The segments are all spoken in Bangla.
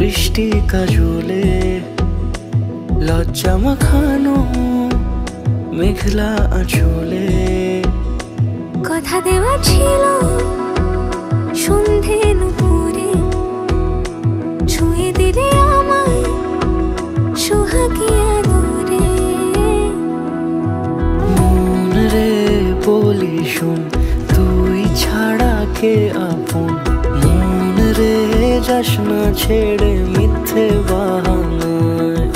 বৃষ্টি কাজলে লজ্জা মাখানো মেঘলা আঁচলে কথা দেওয়া ছিল সন্ধে নুপুরে ছুঁয়ে দিলে আমায় সোহাগী আদরে। মন রে বলি শোন তুই ছাড়া কে আপন, মন রে যাস না ছেড়ে মিথ্যে বাহানায়।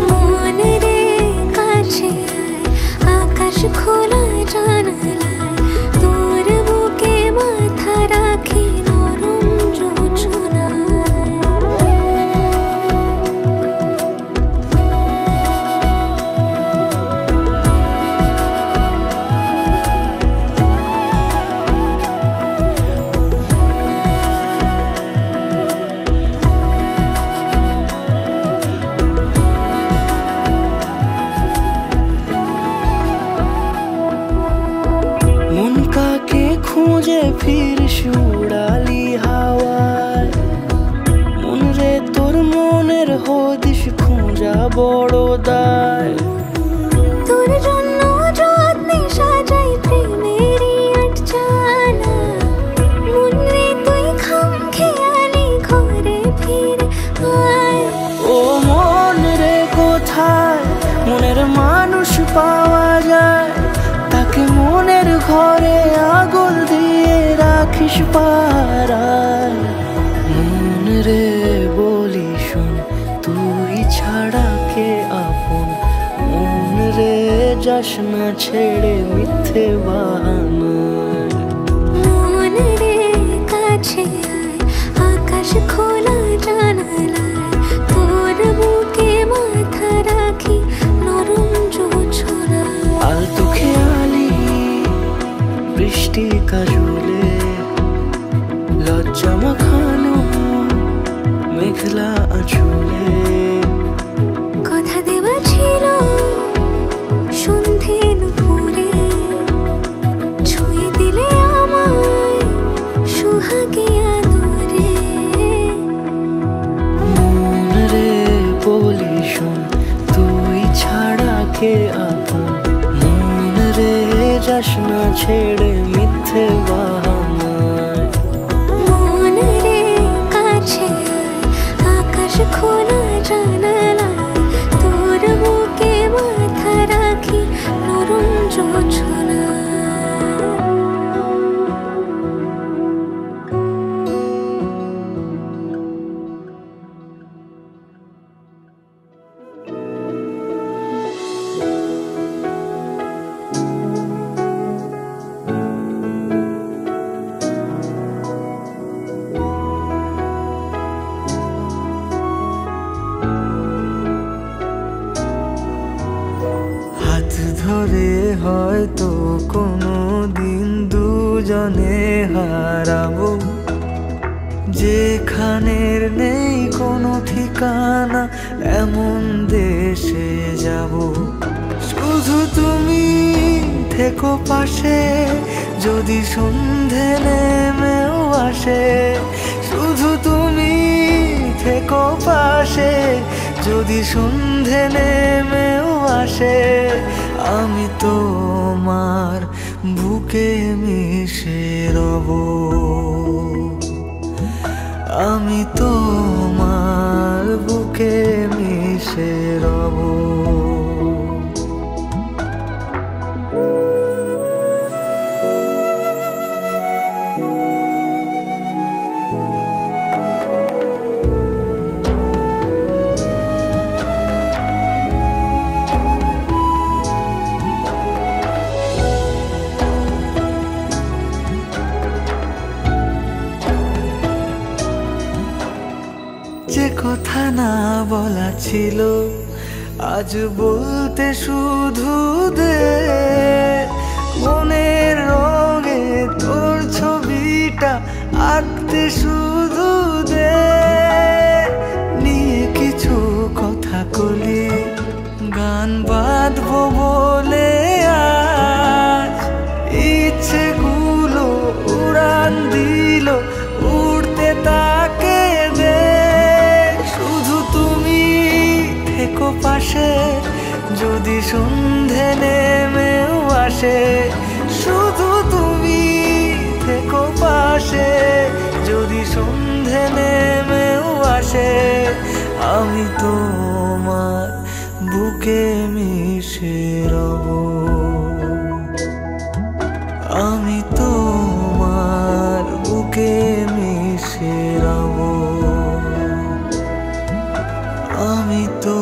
মন রে কাছে আয় আকাশ খোলা জানালায়, তোর বুকে মাথা রাখি নরম যোছনায়। মন কাকে খুঁজে ফিরিস উড়ালি হাওয়ায়, মন রে তোর মনের হদিস খোঁজা বড় দায়। তোর জন্য যত্নে সাজাই প্রেমেরই আটচালা, মন রে তুই খামখেয়ালি ঘরে ফিরে আয়। ও মন রে কোথায় মনের মানুষ পাওয়া যায়, তাকে মনের ঘরে আগুন দিয়ে রাখিস পাড়ায়। মন রে বলি শোন তুই ছাড়া কে আপন, মন রে যাস না ছেড়ে মিথ্যে বাহানায়। মন রে কাছে আয় আকাশ খোলা জানালায়, তোর বুকে মাথা রাখি নরম যোছনায়। আলতো খেয়ালি বৃষ্টি কাজলে লজ্জা মাখানো মেঘলা আঁচলে কথা দেওয়া ছিল সন্ধে নুপুরে ছুঁয়ে দিলে আমায় সোহাগী আদরে। মন রে বলি শোন তুই ছাড়া কে আপন, মন রে যাস না ছেড়ে মিথ্যে বাহানায়। মন রে কাছে আয় আকাশ খোলা জানালায়, তোর বুকে মাথা রাখি নরম যোছনায়। হাত ধরে হয়তো কোনো দিন দুজনে হারাবো, যেখানের নেই কোনো ঠিকানা এমন দেশে যাব। শুধু তুমি থেকো পাশে যদি সন্ধে নেমেও আসে, শুধু তুমি থেকো পাশে যদি সন্ধে নেমেও আসে। আমি তোমার বুকে মিশে রব, আমি তোমার বুকে মিশে রব। যে কথা না বলা ছিল আজ বলতে শুধু দে, মনের রঙে তোর ছবিটা আঁকতে শুধু দে। নিয়ে কিছু কথা কলি গান বাঁধবো বলে আজ ইচ্ছেগুলো উড়ান দিল উড়তে তাকে দে। যদি সন্ধে নেমেও আসে শুধু তুমি থেকো পাশে, যদি সন্ধে নেমেও আসে আমি তোমার বুকে মিশে রব, আমি তোমার বুকে মিশে রব, আমি তো